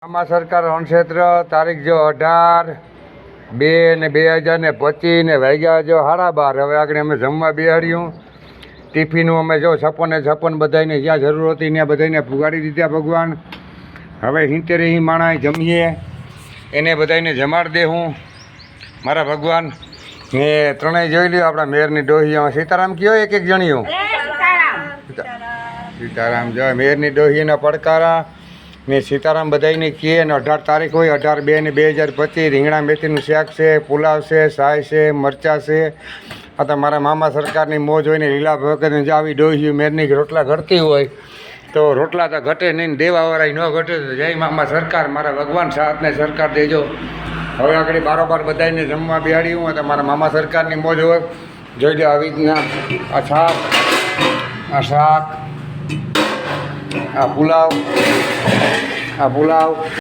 આમાં સરકાર અણક્ષેત્ર તારીખ જો 18/2/2025 ને વાગ્યા જો 12:30. હવે આગળ અમે જમવા બેહાડ્યું. ટિફિનું અમે જો 56 બધાને જ્યાં જરૂર હતી ત્યાં બધાને પુગાડી દીધા ભગવાન. હવે 70 માણસ જમીએ એને બધાને જમાડ દે હું મારા ભગવાન ને ત્રણેય જોઈ લ્યો આપણા મેયરની ડોહીઓ. સીતારામ કયો એક જણીઓ સીતારામ જો મેયરની ડોહીના પડકારા ને સીતારામ બધાને કહે ને 18 તારીખ હોય 18/2/2025 રીંગણા મેથીનું શાક છે, પુલાવ છે, સાય છે, મરચાં છે. આ તો મારા મામા સરકારની મોજ હોય ને લીલા ભગતને જે આવી ડોહી મેરની રોટલા ઘટતી હોય તો રોટલા તો ઘટે નહીં, દેવાવાળા ન ઘટે. તો જય મામા સરકાર, મારા ભગવાન સાથને સરકાર દેજો. હવે આગળ બારોબાર બધાને જમવા બેહાડ્યું હોય તો મારા મામા સરકારની મોજ હોય. જોઈ લો આવી રીતના આ શાક, આ પુલાવ